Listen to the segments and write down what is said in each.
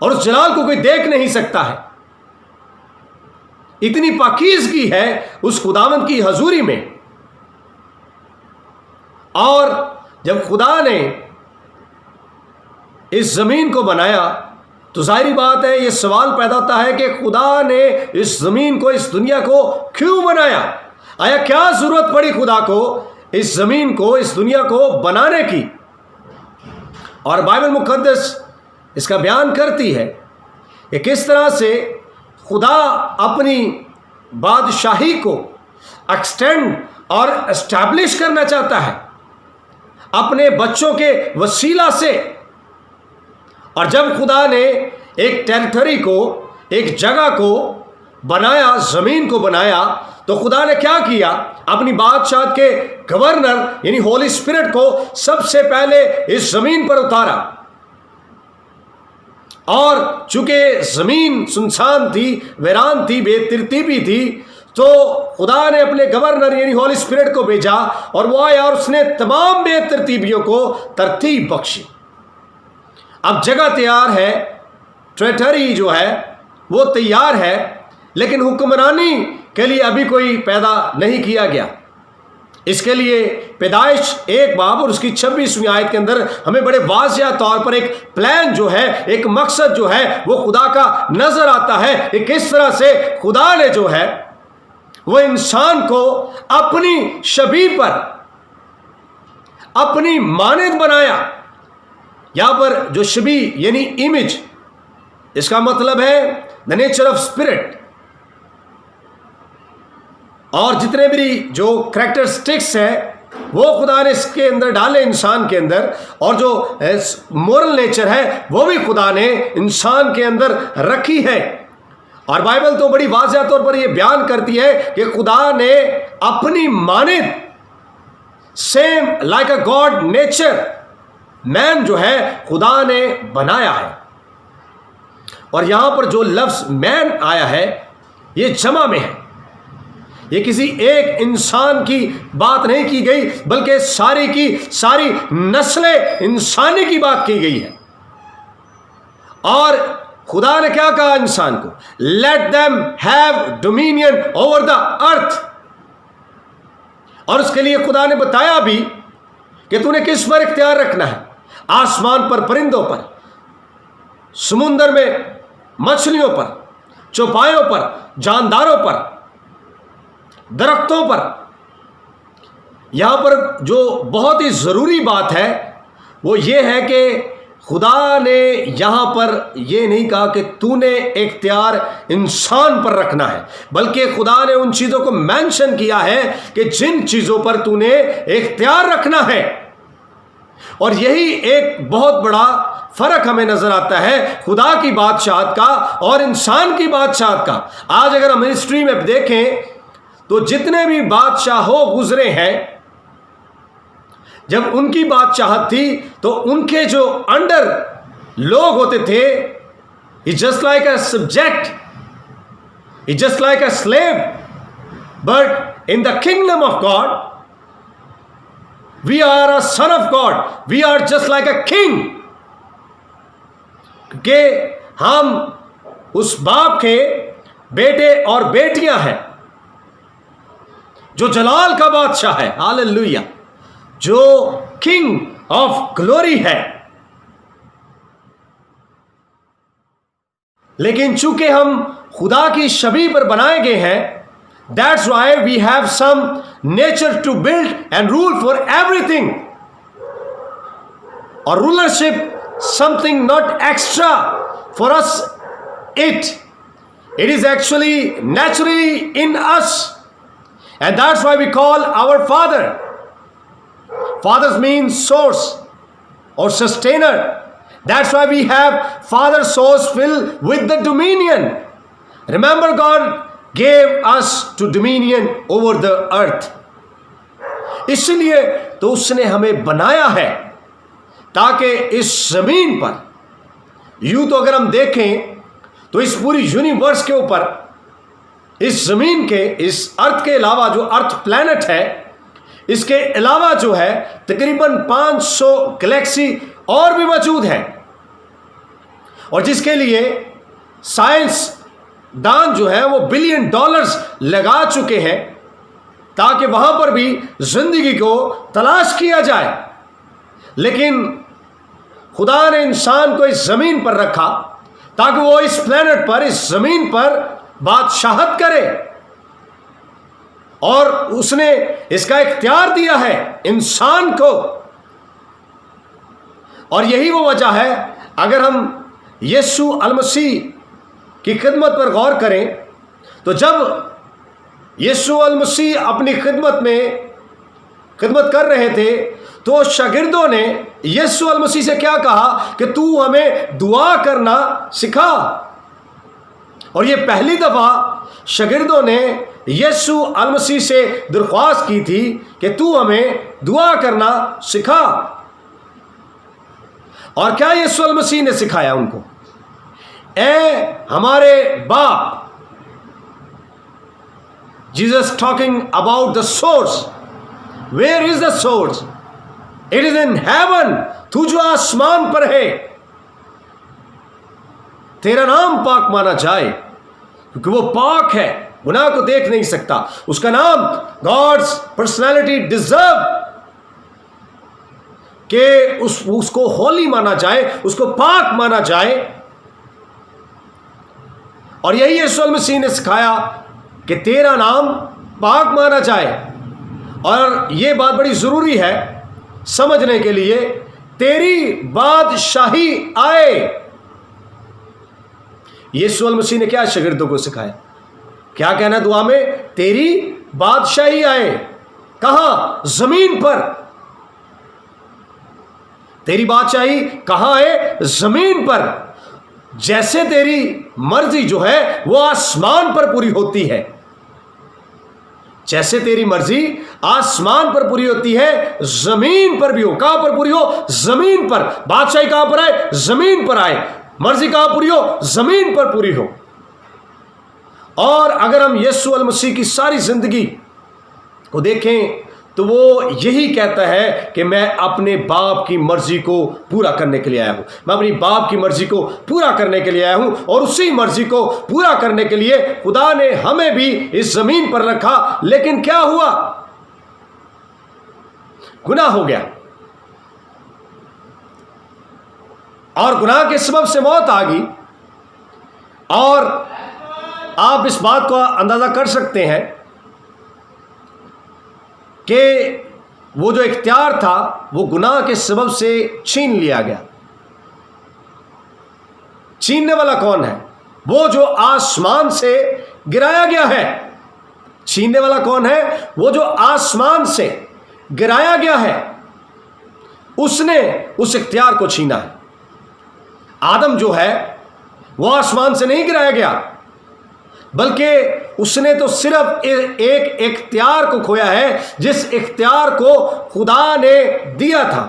اور اس جلال کو کوئی دیکھ نہیں سکتا ہے. اتنی پاکیزگی ہے اس خداوند کی حضوری میں. اور جب خدا نے اس زمین کو بنایا تو ظاہری بات ہے یہ سوال پیدا ہوتا ہے کہ خدا نے اس زمین کو, اس دنیا کو کیوں بنایا؟ آیا کیا ضرورت پڑی خدا کو اس زمین کو, اس دنیا کو بنانے کی؟ اور بائبل مقدس اس کا بیان کرتی ہے کہ کس طرح سے خدا اپنی بادشاہی کو ایکسٹینڈ اور اسٹیبلش کرنا چاہتا ہے اپنے بچوں کے وسیلہ سے. اور جب خدا نے ایک ٹیریٹری کو, ایک جگہ کو بنایا, زمین کو بنایا, تو خدا نے کیا کیا؟ اپنی بادشاہت کے گورنر یعنی ہولی اسپرٹ کو سب سے پہلے اس زمین پر اتارا. اور چونکہ زمین سنسان تھی, ویران تھی, بے ترتیبی تھی, تو خدا نے اپنے گورنر یعنی ہولی اسپرٹ کو بھیجا اور وہ آیا اور اس نے تمام بے ترتیبیوں کو ترتیب بخشی. اب جگہ تیار ہے, ٹریٹری جو ہے وہ تیار ہے, لیکن حکمرانی کے لیے ابھی کوئی پیدا نہیں کیا گیا. اس کے لیے پیدائش 1 باب اور اس کی 26ویں آیت کے اندر ہمیں بڑے واضح طور پر ایک پلان جو ہے, ایک مقصد جو ہے وہ خدا کا نظر آتا ہے کہ کس طرح سے خدا نے جو ہے وہ انسان کو اپنی شبیہ پر, اپنی مانند بنایا. یہاں پر جو شبیہ یعنی امیج, اس کا مطلب ہے دا نیچر آف اسپرٹ. اور جتنے بھی جو کریکٹرسٹکس ہیں وہ خدا نے اس کے اندر ڈالے انسان کے اندر, اور جو مورل نیچر ہے وہ بھی خدا نے انسان کے اندر رکھی ہے. اور بائبل تو بڑی واضح طور پر یہ بیان کرتی ہے کہ خدا نے اپنی مانند, same like a God nature, man جو ہے خدا نے بنایا ہے. اور یہاں پر جو لفظ مین آیا ہے یہ جمع میں ہے. یہ کسی ایک انسان کی بات نہیں کی گئی, بلکہ ساری کی ساری نسلیں انسانی کی بات کی گئی ہے. اور خدا نے کیا کہا انسان کو؟ Let them have dominion over the earth. اور اس کے لیے خدا نے بتایا بھی کہ تو نے کس پر اختیار رکھنا ہے, آسمان پر پرندوں پر, سمندر میں مچھلیوں پر, چوپایوں پر, جانداروں پر, درختوں پر. یہاں پر جو بہت ہی ضروری بات ہے وہ یہ ہے کہ خدا نے یہاں پر یہ نہیں کہا کہ تو نے اختیار انسان پر رکھنا ہے, بلکہ خدا نے ان چیزوں کو مینشن کیا ہے کہ جن چیزوں پر تو نے اختیار رکھنا ہے. اور یہی ایک بہت بڑا فرق ہمیں نظر آتا ہے خدا کی بادشاہت کا اور انسان کی بادشاہت کا. آج اگر ہم ہسٹری میں دیکھیں تو جتنے بھی بادشاہوں گزرے ہیں, جب ان کی بادشاہت تھی تو ان کے جو انڈر لوگ ہوتے تھے, it's just like a subject, it's just like a slave. But in the kingdom of God, we are a son of God, we are just like a king. کہ ہم اس باپ کے بیٹے اور بیٹیاں ہیں جو جلال کا بادشاہ ہے, ہاللویہ, جو کنگ آف گلوری ہے. لیکن چونکہ ہم خدا کی شبیہ پر بنائے گئے ہیں, that's why we have some nature to build and rule for everything. Or rulership, something not extra for us. It is actually naturally in us. And that's why we call our Father. Fathers means source or sustainer. That's why we have Father source filled with the dominion. Remember, God gave us to dominion over the earth. اس لیے تو اس نے ہمیں بنایا ہے تاکہ اس زمین پر, یوں تو اگر ہم دیکھیں تو اس پوری یونیورس کے اوپر, اس زمین کے, اس ارتھ کے علاوہ جو ارتھ پلانٹ ہے, اس کے علاوہ جو ہے تقریباً 500 گلیکسی اور بھی موجود ہیں. اور جس کے لیے سائنس دان جو ہے وہ $بلین لگا چکے ہیں تاکہ وہاں پر بھی زندگی کو تلاش کیا جائے. لیکن خدا نے انسان کو اس زمین پر رکھا تاکہ وہ اس پلینٹ پر، اس زمین پر بادشاہت کرے، اور اس نے اس کا اختیار دیا ہے انسان کو. اور یہی وہ وجہ ہے، اگر ہم یسوع المسیح کی خدمت پر غور کریں تو جب یسوع المسیح اپنی خدمت کر رہے تھے تو شاگردوں نے یسوع المسیح سے کیا کہا کہ تو ہمیں دعا کرنا سکھا. اور یہ پہلی دفعہ شاگردوں نے یسوع المسیح سے درخواست کی تھی کہ تو ہمیں دعا کرنا سکھا. اور کیا یسوع المسیح نے سکھایا ان کو؟ اے ہمارے باپ. Jesus talking about the source. Where is the source? It is in heaven. تو جو آسمان پر ہے، تیرا نام پاک مانا جائے، کیونکہ وہ پاک ہے، گناہ کو دیکھ نہیں سکتا. اس کا نام God's personality deserve کہ اس کو ہولی مانا جائے، اس کو پاک مانا جائے. اور یہی یسوع المسیح نے سکھایا کہ تیرا نام پاک مانا جائے. اور یہ بات بڑی ضروری ہے سمجھنے کے لیے، تیری بادشاہی آئے. یسوع المسیح نے کیا شاگردوں کو سکھایا؟ کیا کہنا دعا میں؟ تیری بادشاہی آئے. کہاں؟ زمین پر. تیری بادشاہی کہاں ہے؟ زمین پر. جیسے تیری مرضی جو ہے وہ آسمان پر پوری ہوتی ہے، جیسے تیری مرضی آسمان پر پوری ہوتی ہے زمین پر بھی ہو. کہاں پر پوری ہو؟ زمین پر. بادشاہی کہاں پر آئے؟ زمین پر آئے. مرضی کہاں پوری ہو؟ زمین پر پوری ہو. اور اگر ہم یسوع المسیح کی ساری زندگی کو دیکھیں تو وہ یہی کہتا ہے کہ میں اپنے باپ کی مرضی کو پورا کرنے کے لیے آیا ہوں. میں اپنی باپ کی مرضی کو پورا کرنے کے لیے آیا ہوں. اور اسی مرضی کو پورا کرنے کے لیے خدا نے ہمیں بھی اس زمین پر رکھا. لیکن کیا ہوا؟ گناہ ہو گیا، اور گناہ کے سبب سے موت آ گئی. اور آپ اس بات کو اندازہ کر سکتے ہیں کہ وہ جو اختیار تھا وہ گناہ کے سبب سے چھین لیا گیا. چھیننے والا کون ہے؟ وہ جو آسمان سے گرایا گیا ہے. چھیننے والا کون ہے؟ وہ جو آسمان سے گرایا گیا ہے. اس نے اس اختیار کو چھینا ہے. آدم جو ہے وہ آسمان سے نہیں گرایا گیا، بلکہ اس نے تو صرف ایک اختیار کو کھویا ہے جس اختیار کو خدا نے دیا تھا.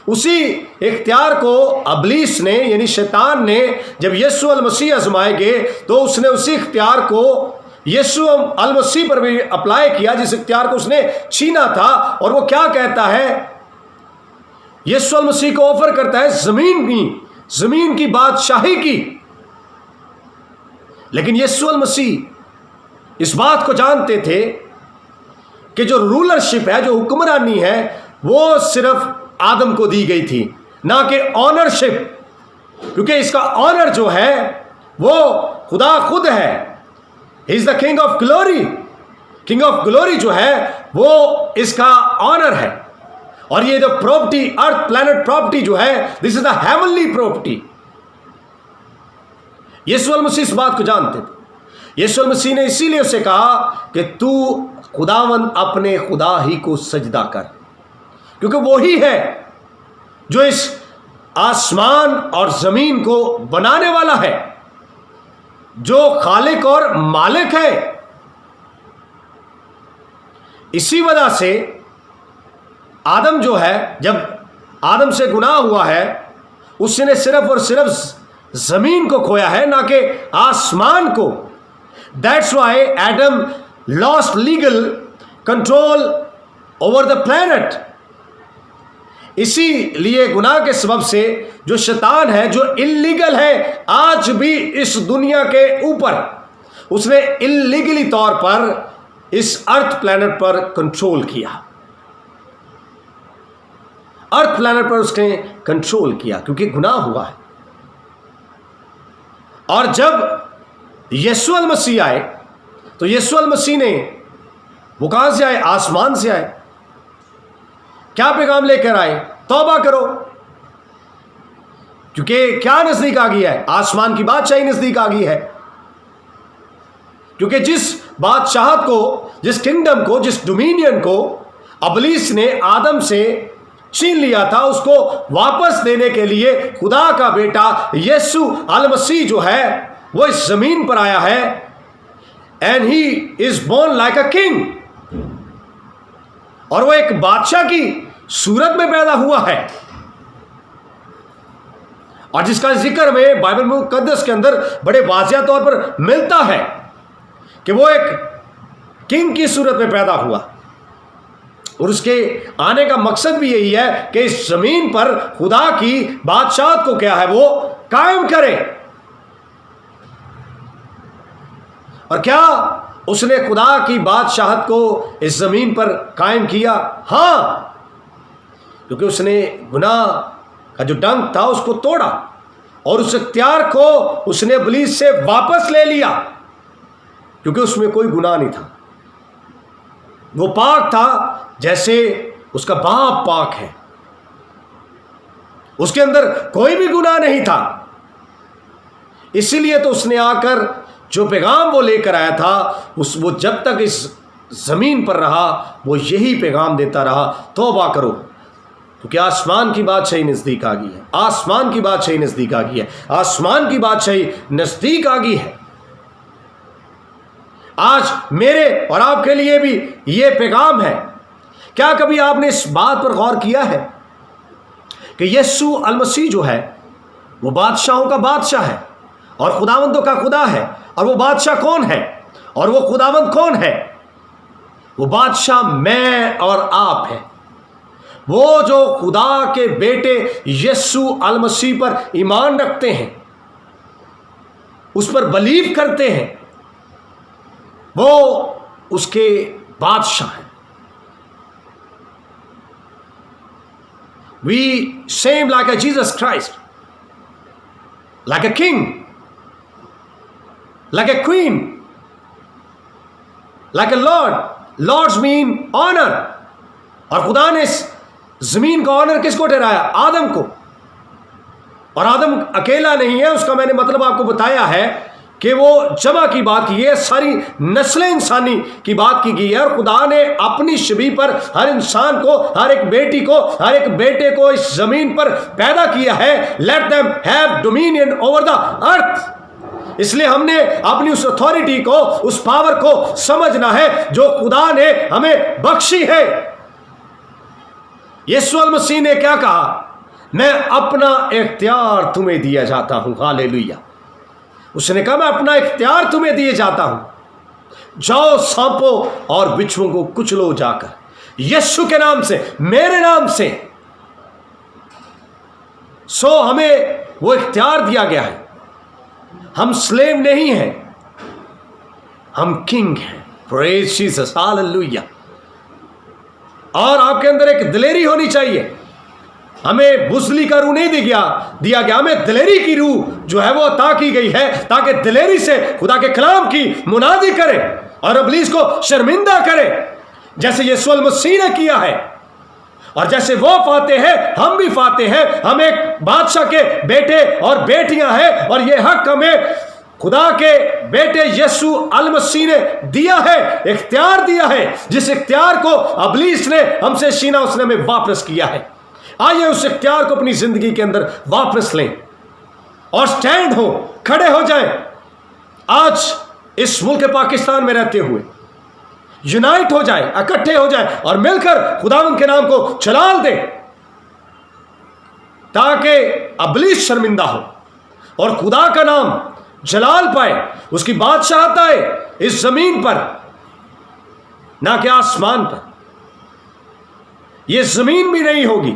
اسی اختیار کو ابلیس نے یعنی شیطان نے جب یسوع المسیح آزمائے گئے تو اس نے اسی اختیار کو یسوع المسیح پر بھی اپلائی کیا جس اختیار کو اس نے چھینا تھا. اور وہ کیا کہتا ہے؟ یسوع المسیح کو آفر کرتا ہے زمین کی بادشاہی کی. لیکن یسوع المسیح اس بات کو جانتے تھے کہ جو رولرشپ ہے، جو حکمرانی ہے، وہ صرف آدم کو دی گئی تھی، نہ کہ آنرشپ. کیونکہ اس کا آنر جو ہے وہ خدا خود ہے. He is the king of glory. King of glory جو ہے وہ اس کا آنر ہے. اور یہ جو پراپرٹی، ارتھ پلانٹ پراپرٹی جو ہے، دس از دا ہیونلی پراپرٹی. یسوع المسیح اس بات کو جانتے تھے. یسوع المسیح نے اسی لیے اسے کہا کہ تو خداوند اپنے خدا ہی کو سجدہ کر، کیونکہ وہی ہے جو اس آسمان اور زمین کو بنانے والا ہے، جو خالق اور مالک ہے. اسی وجہ سے آدم جو ہے، جب آدم سے گناہ ہوا ہے، اس نے صرف اور صرف زمین کو کھویا ہے، نہ کہ آسمان کو. That's why Adam lost legal control over the planet. اسی لیے گناہ کے سبب سے جو شیطان ہے، جو اللیگل ہے آج بھی اس دنیا کے اوپر، اس نے اللیگلی طور پر اس ارتھ پلانٹ پر کنٹرول کیا، ارتھ پلانٹ پر اس نے کنٹرول کیا، کیونکہ گناہ ہوا ہے۔ اور جب یسوع المسیح آئے تو یسوع المسیح نے، وہ کہاں سے آئے؟ آسمان سے آئے۔ کیا پیغام لے کر آئے؟ توبہ کرو، کیونکہ کیا نزدیک آ گیا ہے؟ آسمان کی بادشاہی نزدیک آ گئی ہے۔ کیونکہ جس بادشاہت کو، جس کنگڈم کو، جس ڈومینین کو ابلیس نے آدم سے چھین لیا تھا، اس کو واپس دینے کے لیے خدا کا بیٹا یسوع المسیح جو ہے وہ اس زمین پر آیا ہے۔ And he is born like a king, اور وہ ایک بادشاہ کی صورت میں پیدا ہوا ہے، اور جس کا ذکر میں بائبل مقدس کے اندر بڑے واضح طور پر ملتا ہے کہ وہ ایک کنگ کی صورت میں پیدا ہوا، اور اس کے آنے کا مقصد بھی یہی ہے کہ اس زمین پر خدا کی بادشاہت کو کیا ہے وہ قائم کرے۔ اور کیا اس نے خدا کی بادشاہت کو اس زمین پر قائم کیا؟ ہاں، کیونکہ اس نے گناہ کا جو ڈنک تھا اس کو توڑا، اور اس اختیار کو اس نے ابلیس سے واپس لے لیا، کیونکہ اس میں کوئی گناہ نہیں تھا۔ وہ پاک تھا جیسے اس کا باپ پاک ہے، اس کے اندر کوئی بھی گناہ نہیں تھا۔ اسی لیے تو اس نے آ کر جو پیغام وہ لے کر آیا تھا، وہ جب تک اس زمین پر رہا وہ یہی پیغام دیتا رہا، توبہ کرو، کیونکہ آسمان کی بادشاہی نزدیک آ گئی ہے، آسمان کی بادشاہی نزدیک آ گئی ہے، آسمان کی بادشاہی نزدیک آ گئی ہے۔ آج میرے اور آپ کے لیے بھی یہ پیغام ہے۔ کیا کبھی آپ نے اس بات پر غور کیا ہے کہ یسوع المسیح جو ہے وہ بادشاہوں کا بادشاہ ہے اور خداوندوں کا خدا ہے؟ اور وہ بادشاہ کون ہے اور وہ خداوند کون ہے؟ وہ بادشاہ میں اور آپ ہے، وہ جو خدا کے بیٹے یسوع المسیح پر ایمان رکھتے ہیں، اس پر بلیو کرتے ہیں، وہ اس کے بادشاہ ہیں۔ We same like a Jesus Christ, like a king, like a queen, like a lord. Lords mean honor. اور خدا نے اس زمین کا آنر کس کو ٹھہرایا؟ آدم کو۔ اور آدم اکیلا نہیں ہے، اس کا میں نے مطلب آپ کو بتایا ہے کہ وہ جمع کی بات کی ہے، ساری نسل انسانی کی بات کی گئی ہے، اور خدا نے اپنی شبیہ پر ہر انسان کو، ہر ایک بیٹی کو، ہر ایک بیٹے کو اس زمین پر پیدا کیا ہے۔ Let them have dominion over the earth۔ اس لیے ہم نے اپنی اس اتھارٹی کو، اس پاور کو سمجھنا ہے جو خدا نے ہمیں بخشی ہے۔ یسوع المسیح نے کیا کہا؟ میں اپنا اختیار تمہیں دیا جاتا ہوں۔ ہاللیلویہ۔ اس نے کہا میں اپنا اختیار تمہیں دیے جاتا ہوں، جاؤ سانپوں اور بچھوؤں کو کچلو جا کر، یسوع کے نام سے، میرے نام سے۔ سو ہمیں وہ اختیار دیا گیا ہے، ہم سلیو نہیں ہیں، ہم کنگ ہیں۔ پریز جیسس، ہاللیلویہ۔ اور آپ کے اندر ایک دلیری ہونی چاہیے۔ ہمیں بزدلی کا روح نہیں دیا گیا، ہمیں دلیری کی روح جو ہے وہ عطا کی گئی ہے، تاکہ دلیری سے خدا کے کلام کی منادی کرے اور ابلیس کو شرمندہ کرے، جیسے یسوع المسیح نے کیا ہے۔ اور جیسے وہ فاتح ہے ہم بھی فاتح ہیں، ہم ایک بادشاہ کے بیٹے اور بیٹیاں ہیں، اور یہ حق ہمیں خدا کے بیٹے یسوع المسیح نے دیا ہے، اختیار دیا ہے۔ جس اختیار کو ابلیس نے ہم سے چھینا اس نے ہمیں واپس کیا ہے۔ آئیے اس اختیار کو اپنی زندگی کے اندر واپس لیں اور سٹینڈ ہو، کھڑے ہو جائیں۔ آج اس ملک پاکستان میں رہتے ہوئے یونائٹ ہو جائیں، اکٹھے ہو جائیں اور مل کر خداوند کے نام کو جلال دیں، تاکہ ابلیس شرمندہ ہو اور خدا کا نام جلال پائے، اس کی بادشاہت آئے اس زمین پر، نہ کہ آسمان پر۔ یہ زمین بھی نہیں ہوگی،